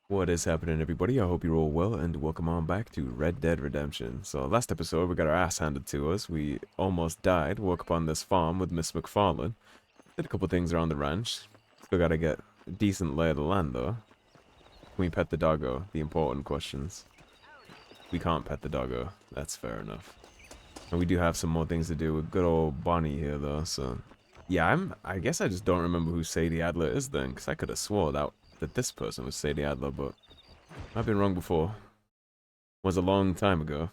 What is happening, everybody? I hope you're all well, and welcome on back to Red Dead Redemption. So, last episode, we got our ass handed to us. We almost died, woke up on this farm with Ms Mcfarlane. Did a couple things around the ranch. Still gotta get a decent lay of the land, though. Can we pet the doggo? The important questions. We can't pet the doggo. That's fair enough. And we do have some more things to do with good old Bonnie here, though, so... Yeah, I guess I just don't remember who Sadie Adler is then, because I could have swore that this person was Sadie Adler, but I've been wrong before. Was a long time ago.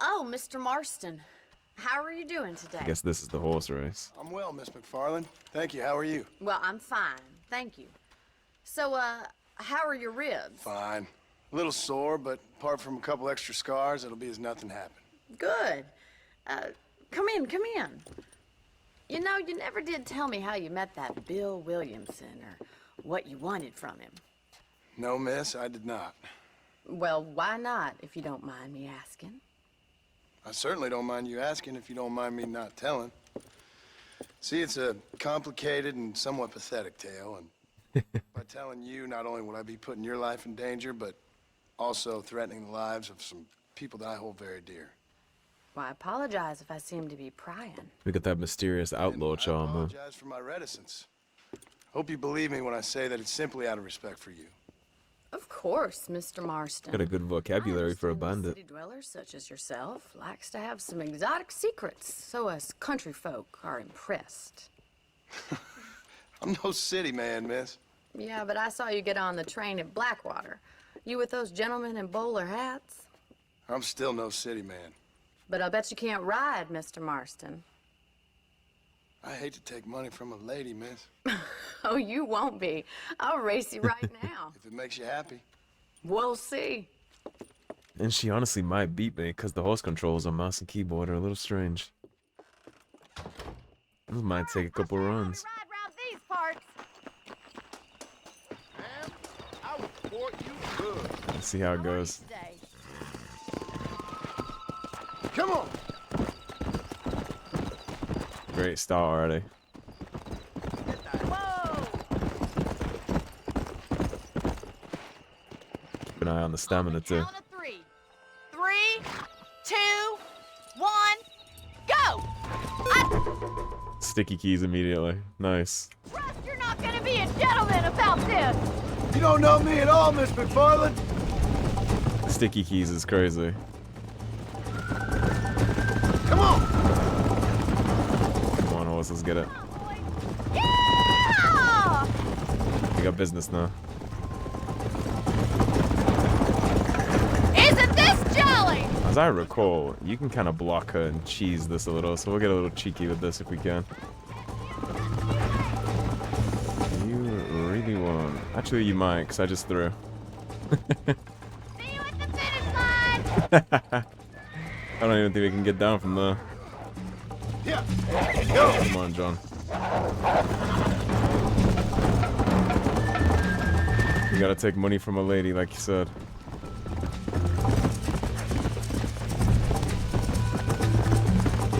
Oh, Mr. Marston. How are you doing today? I guess this is the horse race. I'm well, Ms Mcfarlane. Thank you. How are you? Well, I'm fine. Thank you. So, how are your ribs? Fine. A little sore, but apart from a couple extra scars, it'll be as nothing happened. Good. Come in, come in. You know, you never did tell me how you met that Bill Williamson or what you wanted from him. No, miss, I did not. Well, why not, if you don't mind me asking? I certainly don't mind you asking if you don't mind me not telling. See, it's a complicated and somewhat pathetic tale, and by telling you, not only will I be putting your life in danger, but also threatening the lives of some people that I hold very dear. Well, I apologize if I seem to be prying. We got that mysterious outlaw charm, I huh? apologize for my reticence. Hope you believe me when I say that it's simply out of respect for you. Of course, Mr. Marston. Got a good vocabulary for a bandit. City dwellers such as yourself likes to have some exotic secrets, so us country folk are impressed. I'm no city man, miss. Yeah, but I saw you get on the train at Blackwater. You with those gentlemen in bowler hats? I'm still no city man. But I'll bet you can't ride, Mr. Marston. I hate to take money from a lady, miss. Oh, you won't be. I'll race you right now. If it makes you happy. We'll see. And she honestly might beat me, because the horse controls on mouse and keyboard are a little strange. This might take a couple runs. Ride round these parts. Ma'am, I will support you good. Let's see how it goes. Come on! Great start already. Whoa! Keep an eye on the stamina too. Count of three. 3, 2, 1, go! Sticky keys immediately. Nice. Trust you're not gonna be a gentleman about this. You don't know me at all, Ms Mcfarlane. Sticky keys is crazy. Come on! Come on, horse, let's get it. Yeah! We got business now. Isn't this jolly? As I recall, you can kind of block her and cheese this a little, so we'll get a little cheeky with this if we can. You really won't. Actually, you might, because I just threw. See you at the finish line. I don't even think we can get down from there. Yeah. Go! Come on, John. You gotta take money from a lady, like you said.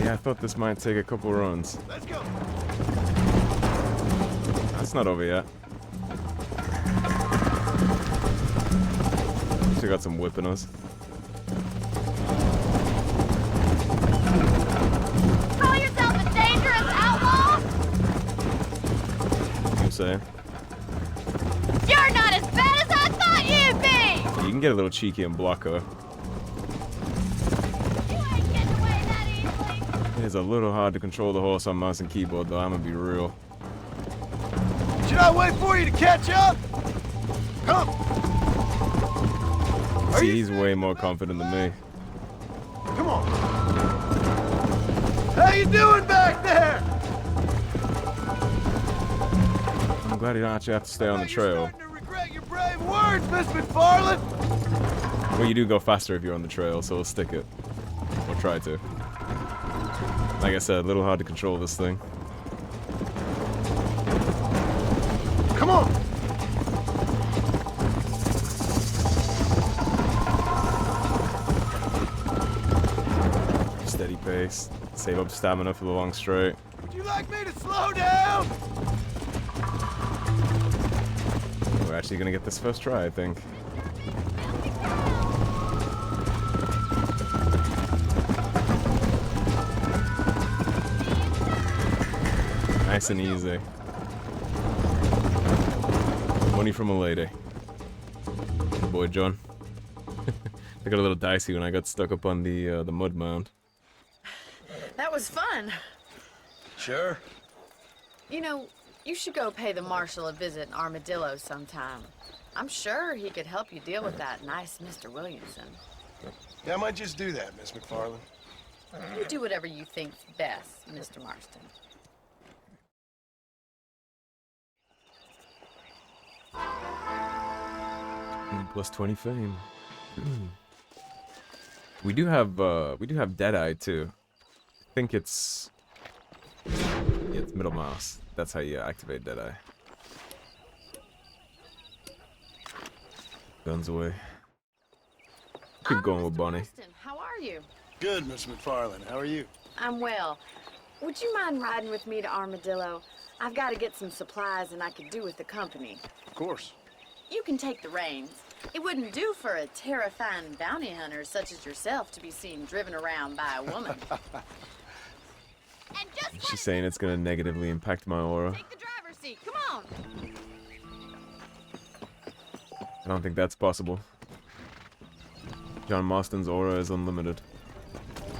Yeah, I thought this might take a couple runs. Let's go! That's not over yet. Still got some whipping us. Call yourself a dangerous outlaw? You say? You're not as bad as I thought you'd be. You can get a little cheeky and block her. You ain't getting away that easily. It's a little hard to control the horse on mouse and keyboard, though. I'm gonna be real. Should I wait for you to catch up? Come! See, he's way more confident than me. Come on! How you doing back there? I'm glad you don't actually have to stay on the You're trail. starting to regret your brave words, Ms Mcfarlane. Well, you do go faster if you're on the trail, so we'll stick it. We'll try to. Like I said, a little hard to control this thing. Come on! Steady pace. Save up stamina for the long straight. Would you like me to slow down? actually gonna get this first try, I think. Nice and easy. Money from a lady. Good boy, John. I got a little dicey when I got stuck up on the mud mound. That was fun. Sure. You know, you should go pay the marshal a visit in Armadillo sometime. I'm sure he could help you deal with that nice Mr. Williamson. Yeah, I might just do that, Ms. Mcfarlane. You do whatever you think's best, Mr. Marston. Plus 20 fame. We do have Deadeye too. I think it's middle mouse. That's how you activate Deadeye. Guns away. Keep going with Mr. Bonnie. Marston, how are you? Good, Ms. Mcfarlane. How are you? I'm well. Would you mind riding with me to Armadillo? I've got to get some supplies and I could do with the company. Of course. You can take the reins. It wouldn't do for a terrifying bounty hunter such as yourself to be seen driven around by a woman. And just She's saying it's gonna negatively impact my aura. Take the driver's seat. Come on. I don't think that's possible. John Marston's aura is unlimited.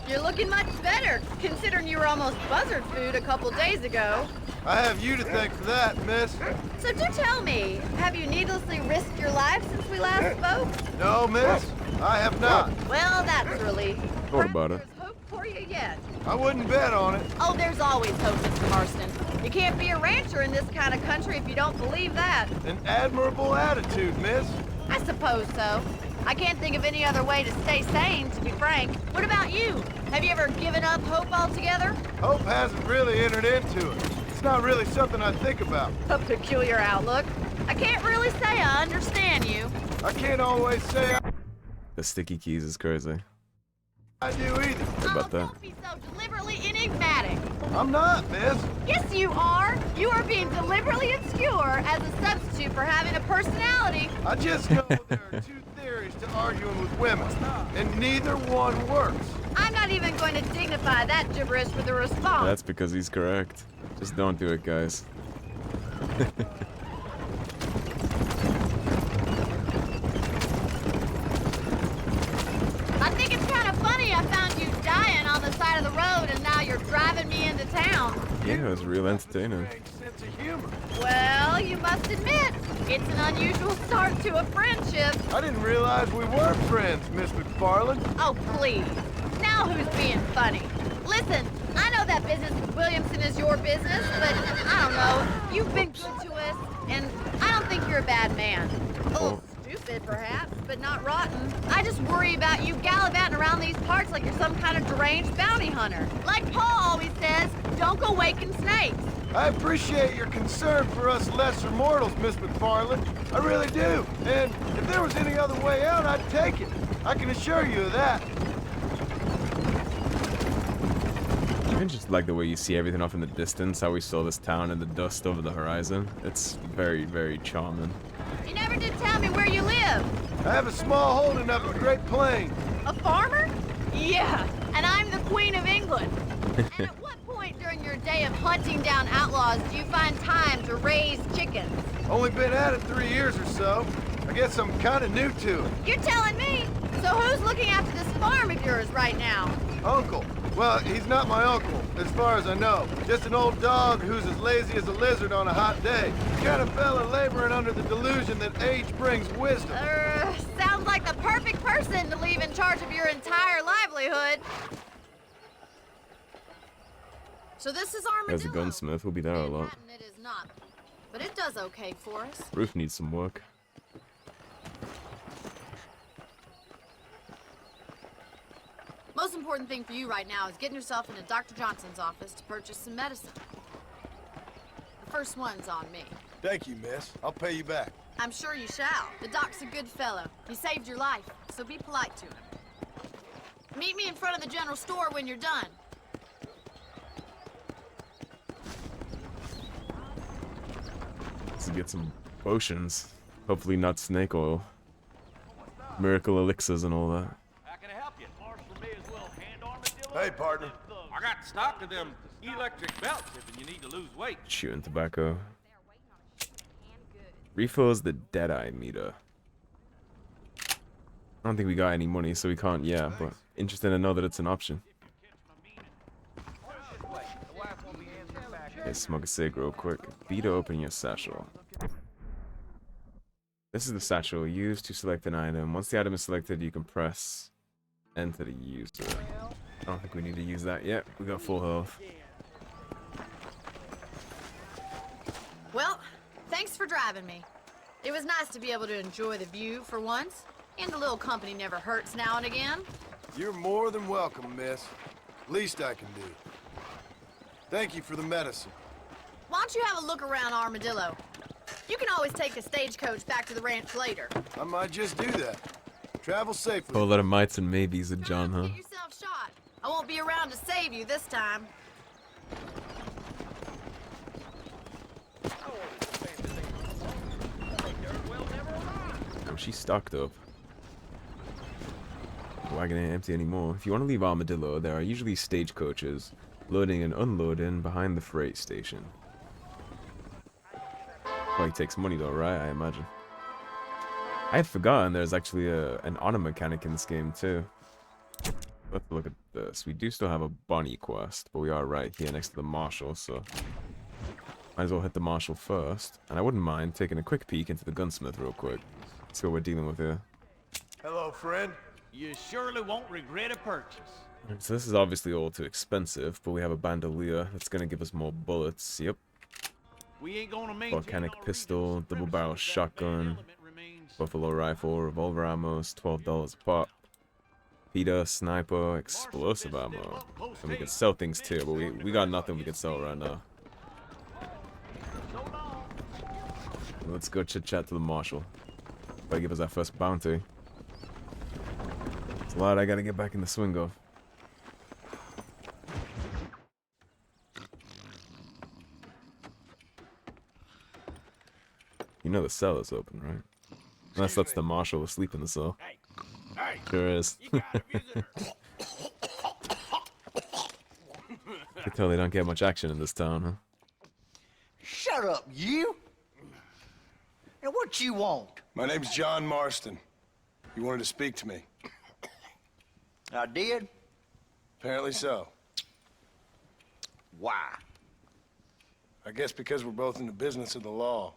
You're looking much better, considering you were almost buzzard food a couple days ago. I have you to thank for that, miss. So do tell me, have you needlessly risked your life since we last spoke? No, miss. I have not. Well, that's a relief. What about it? There's hope for you yet. I wouldn't bet on it. Oh, there's always hope, Mr. Marston. You can't be a rancher in this kind of country if you don't believe that. An admirable attitude, miss. I suppose so. I can't think of any other way to stay sane, to be frank. What about you? Have you ever given up hope altogether? Hope hasn't really entered into it. It's not really something I think about. A peculiar outlook. I can't really say I understand you. I can't always say The sticky keys is crazy. I do either. About that. Don't be so deliberately enigmatic. I'm not, miss. Yes, you are. You are being deliberately obscure as a substitute for having a personality. I just know there are two theories to arguing with women, and neither one works. I'm not even going to dignify that gibberish with a response. That's because he's correct. Just don't do it, guys. I think it's kind of funny I found you dying on the side of the road and now you're driving me into town. Yeah, it was real entertaining. Strange sense of humor. Well, you must admit, it's an unusual start to a friendship. I didn't realize we were friends, Miss McFarlane. Oh, please. Now who's being funny? Listen, I know that business with Williamson is your business, but I don't know. You've been good to us, and I don't think you're a bad man. A little stupid, perhaps, but not rotten. I just worry about you gallivanting around these parts like you're some kind of deranged bounty hunter. Like Paul always says, don't go waking snakes. I appreciate your concern for us lesser mortals, Miss McFarlane. I really do. And if there was any other way out, I'd take it. I can assure you of that. I just like the way you see everything off in the distance, how we saw this town in the dust over the horizon. It's very, very charming. You never did tell me where you live. I have a small holding up in Great Plains. A farmer? Yeah, and I'm the Queen of England. And at what point during your day of hunting down outlaws do you find time to raise chickens? Only been at it 3 years or so. I guess I'm kind of new to it. You're telling me? So who's looking after this farm of yours right now? Uncle. Well, he's not my uncle, as far as I know. Just an old dog who's as lazy as a lizard on a hot day. The kind of fella laboring under the delusion that age brings wisdom. Sounds like the perfect person to leave in charge of your entire livelihood. So this is Armadillo. As a gunsmith, we'll be there a lot. Manhattan it is not, but it does okay for us. Roof needs some work. Most important thing for you right now is getting yourself into Dr. Johnson's office to purchase some medicine. The first one's on me. Thank you, miss. I'll pay you back. I'm sure you shall. The doc's a good fellow. He saved your life, so be polite to him. Meet me in front of the general store when you're done. Let's get some potions. Hopefully not snake oil. Miracle elixirs and all that. How can I help you? Marshal may as well hand Armadillo. Hey, partner. I got stock of them electric belts if you need to lose weight. Chewing tobacco. Refills the Deadeye meter. I don't think we got any money, so we can't, yeah, but interesting to know that it's an option. Okay, smoke a cig real quick. B to open your satchel. This is the satchel used to select an item. Once the item is selected, you can press enter to use it. I don't think we need to use that yet. We got full health. Well, thanks for driving me. It was nice to be able to enjoy the view for once, and a little company never hurts now and again. You're more than welcome, miss. Least I can do. Thank you for the medicine. Why don't you have a look around Armadillo? You can always take the stagecoach back to the ranch later. I might just do that. Travel safely. Oh, a lot of mites and maybes at John, huh? Get yourself shot. I won't be around to save you this time. Oh, she's stocked up. The wagon ain't empty anymore. If you want to leave Armadillo, there are usually stagecoaches loading and unloading behind the freight station. Probably takes money though, right? I imagine. I had forgotten there's actually an auto mechanic in this game too. Let's look at this. We do still have a Bonnie quest, but we are right here next to the Marshal, so might as well hit the Marshal first. And I wouldn't mind taking a quick peek into the gunsmith real quick. See what we're dealing with here. Hello, friend. You surely won't regret a purchase. So this is obviously all too expensive, but we have a bandolier that's gonna give us more bullets. Yep. We ain't gonna maintain Volcanic our pistol, region's double barrel supremacy. That shotgun, bad element remains. buffalo rifle, revolver ammo, is $12 a pop. Peter, sniper, explosive ammo. And we can sell things too, but we got nothing we can sell right now. So long. Let's go chit chat to the Marshal. Probably give us our first bounty. It's a lot I gotta get back in the swing of. You know the cell is open, right? Unless that's the Marshal asleep in the cell. Hey, hey, Sure is. you got a visitor. I can tell they don't get much action in this town, huh? Shut up, you! And what you want? My name's John Marston. You wanted to speak to me. I did? Apparently so. Why? I guess because we're both in the business of the law.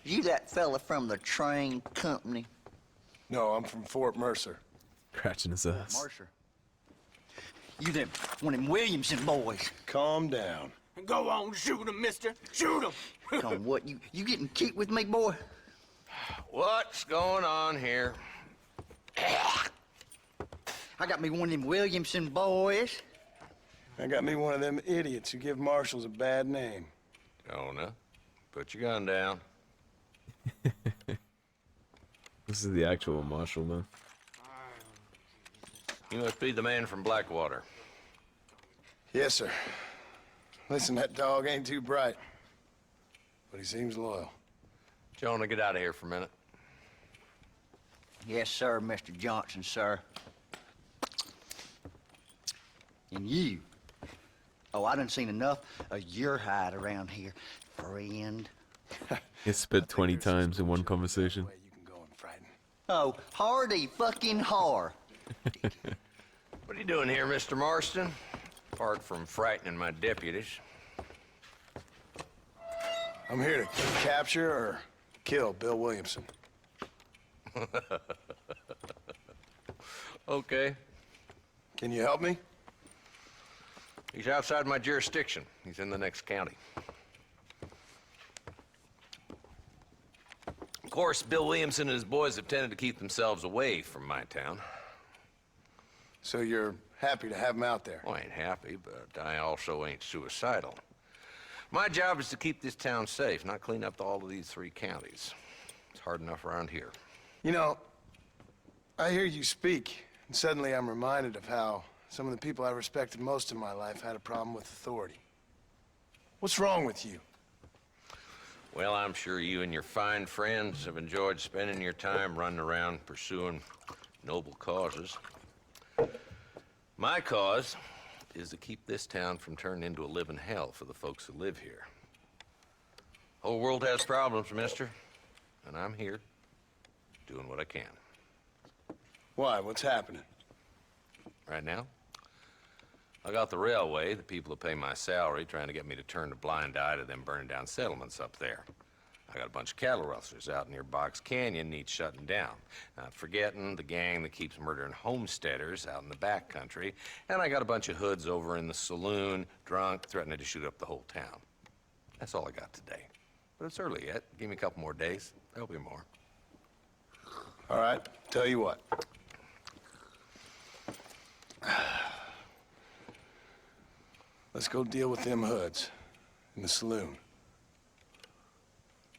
You that fella from the train company? No, I'm from Fort Mercer. Scratching his ass. Mercer. You them one of them Williamson boys. Calm down. Go on, shoot him, mister. Shoot him. Come what, you getting cute with me, boy? What's going on here? I got me one of them Williamson boys. I got me one of them idiots who give marshals a bad name. Jonah, put your gun down. This is the actual Marshal, man. You must be the man from Blackwater. Yes, sir. Listen, that dog ain't too bright, but he seems loyal. Jonah, get out of here for a minute. Yes, sir, Mr. Johnson, sir. And you. Oh, I done seen enough of your hide around here, friend. It spit 20 times in one conversation. Way you can go and frighten. Oh, hardy fucking har. What are you doing here, Mr. Marston? Apart from frightening my deputies. I'm here to capture or kill Bill Williamson. Okay. Can you help me? He's outside my jurisdiction. He's in the next county. Of course, Bill Williamson and his boys have tended to keep themselves away from my town. So you're happy to have him out there? Well, I ain't happy, but I also ain't suicidal. My job is to keep this town safe, not clean up all of these 3 counties. It's hard enough around here. You know, I hear you speak, and suddenly I'm reminded of how Some of the people I respected most in my life had a problem with authority. What's wrong with you? Well, I'm sure you and your fine friends have enjoyed spending your time running around pursuing noble causes. My cause is to keep this town from turning into a living hell for the folks who live here. Whole world has problems, mister, and I'm here doing what I can. Why? What's happening? Right now, I got the railway, the people who pay my salary, trying to get me to turn a blind eye to them burning down settlements up there. I got a bunch of cattle rustlers out near Box Canyon needs shutting down. Not forgetting the gang that keeps murdering homesteaders out in the back country. And I got a bunch of hoods over in the saloon, drunk, threatening to shoot up the whole town. That's all I got today. But it's early yet. Give me a couple more days. There'll be more. All right, tell you what. Let's go deal with them hoods in the saloon.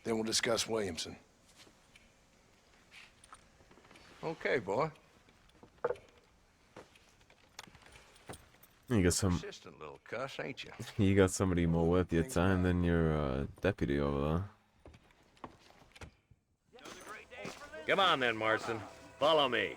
Then we'll discuss Williamson. Okay, boy. You got some. Persistent little cuss, ain't you? You got somebody more worth your time than your deputy over there. Come on then, Marston. Follow me.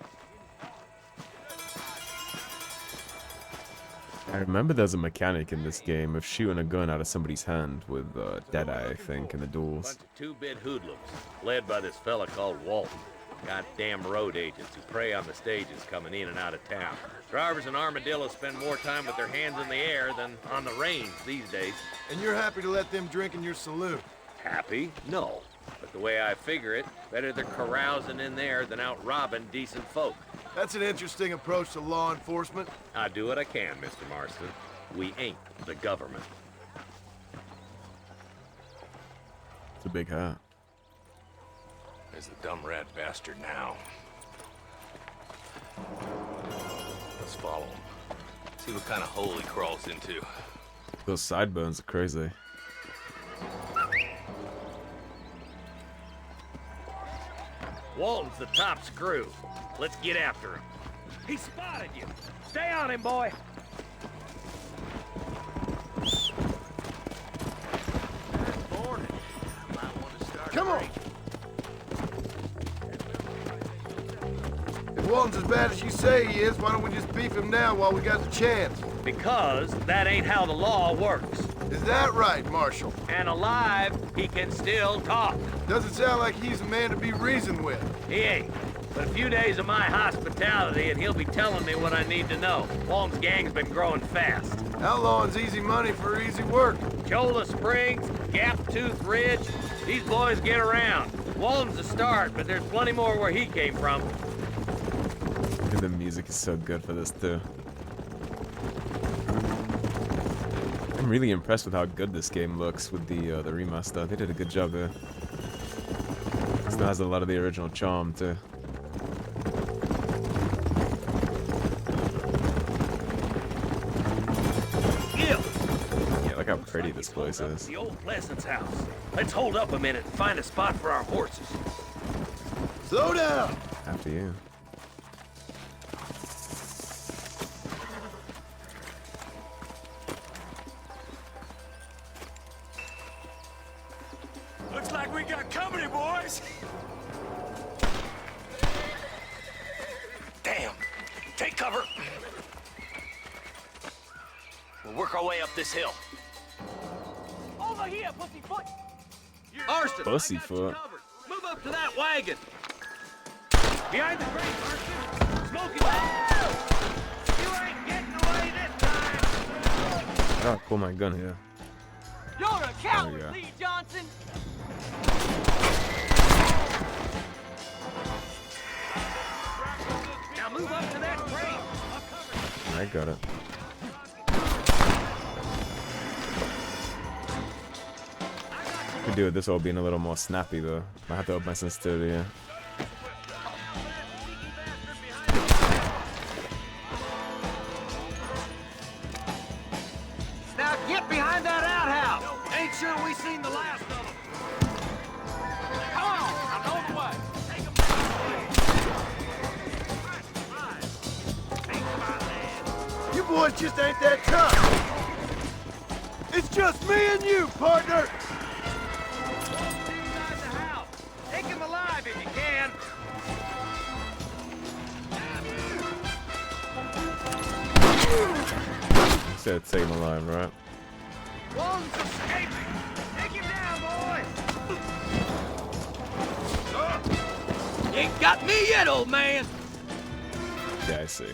I remember there's a mechanic in this game of shooting a gun out of somebody's hand with Deadeye, I think, in the duels. Bunch of two-bit hoodlums, led by this fella called Walton. Goddamn road agents who prey on the stages coming in and out of town. Drivers in Armadillo spend more time with their hands in the air than on the reins these days. And you're happy to let them drink in your saloon? Happy? No. But the way I figure it, better they're carousing in there than out robbing decent folk. That's an interesting approach to law enforcement. I do what I can, Mr. Marston. We ain't the government. It's a big hat. There's the dumb rat bastard now. Let's follow him. See what kind of hole he crawls into. Those sideburns are crazy. Walton's the top screw. Let's get after him. He spotted you. Stay on him, boy. Come on! If Walton's as bad as you say he is, why don't we just beef him now while we got the chance? Because that ain't how the law works. Is that right, Marshal? And alive, he can still talk. Doesn't sound like he's a man to be reasoned with. He ain't. But a few days of my hospitality and he'll be telling me what I need to know. Walton's gang's been growing fast. Outlawing's easy money for easy work. Cholla Springs, Gap Tooth Ridge, these boys get around. Walton's the start, but there's plenty more where he came from. And the music is so good for this too. I'm really impressed with how good this game looks with the remaster. They did a good job there. Still has a lot of the original charm too. Yeah, look how pretty this place is. The old Pleasance house. Let's hold up a minute and find a spot for our horses. Slow down! After you. Looks like we got company, boys. Damn! Take cover! We'll work our way up this hill. Over here, pussyfoot! Marston, Pussyfoot. Move up to that wagon. Behind the crate, Marston. Smoking out. You ain't getting away this time. I gotta pull my gun here. You're a coward, go. Lee Johnson! Now move up to that crate. I got it. Could do with this all being a little more snappy though. I have to up my sensitivity here. Now get behind that outhouse. Ain't sure we seen the last of them. Come on, I know the way. Take 'em back. Right. Take my land. boys just ain't that tough. It's just me and you, partner. Inside the house. Take him alive if you can. You said take him alive, right? One's escaping. Take him down, boys. You ain't got me yet, old man. Yeah, I see. You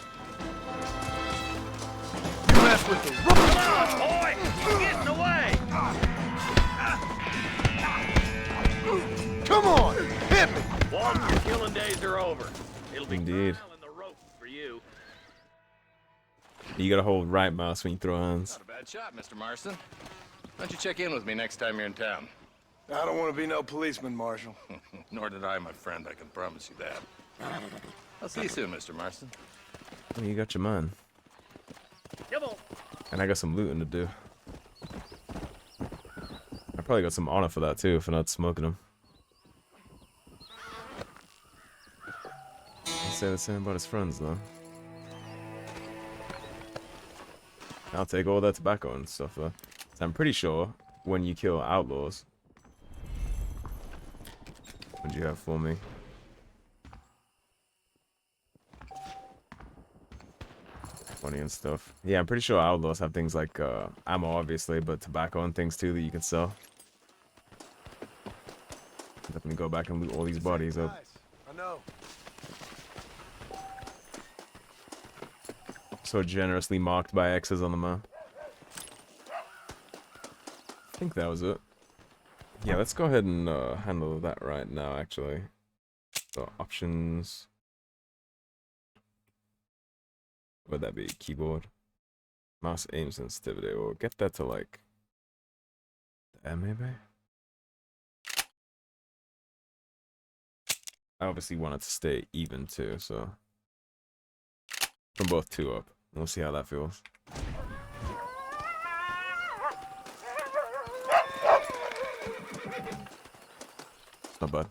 mess with the Come on, boy. You're getting away. Come on, hit me. Walton, your killing days are over. It'll be Indeed. trial and the rope for you. You gotta hold right mouse when you throw hands. Not a bad shot, Mr. Marston. Why don't you check in with me next time you're in town? I don't want to be no policeman, Marshal. Nor did I, my friend. I can promise you that. I'll see you soon, Mr. Marston. Well, you got your man. Come on. And I got some looting to do. I probably got some honor for that too, for not smoking them. I'll say the same about his friends though. I'll take all that tobacco and stuff though. So I'm pretty sure when you kill outlaws. What do you have for me? Money and stuff. Yeah, I'm pretty sure outlaws have things like ammo, obviously, but tobacco and things too that you can sell. Definitely go back and loot all these bodies up. I know. So generously marked by X's on the map. I think that was it. Yeah, let's go ahead and handle that right now, actually. So, options. What would that be? Keyboard. Mouse aim sensitivity. We'll get that to like... there, maybe? I obviously want it to stay even too, so... from both 2 up. We'll see how that feels. Not bad.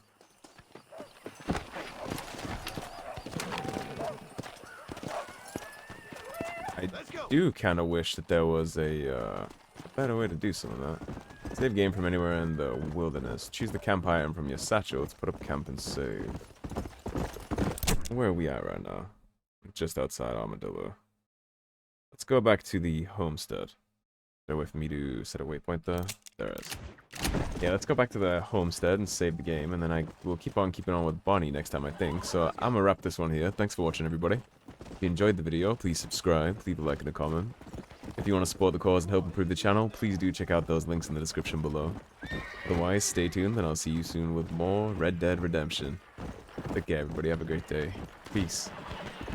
I do kind of wish that there was a better way to do some of that. Save game from anywhere in the wilderness. Choose the camp item from your satchel to put up camp and save. Where are we at right now? Just outside Armadillo. Let's go back to the homestead. Is there a way for me to set a waypoint there? There is. Yeah, let's go back to the homestead and save the game, and then I will keep on keeping on with Bonnie next time, I think. So I'm gonna wrap this one here. Thanks for watching, everybody. If you enjoyed the video, please subscribe, leave a like and a comment. If you want to support the cause and help improve the channel, please do check out those links in the description below. Otherwise, stay tuned, and I'll see you soon with more Red Dead Redemption. Take care, everybody. Have a great day. Peace.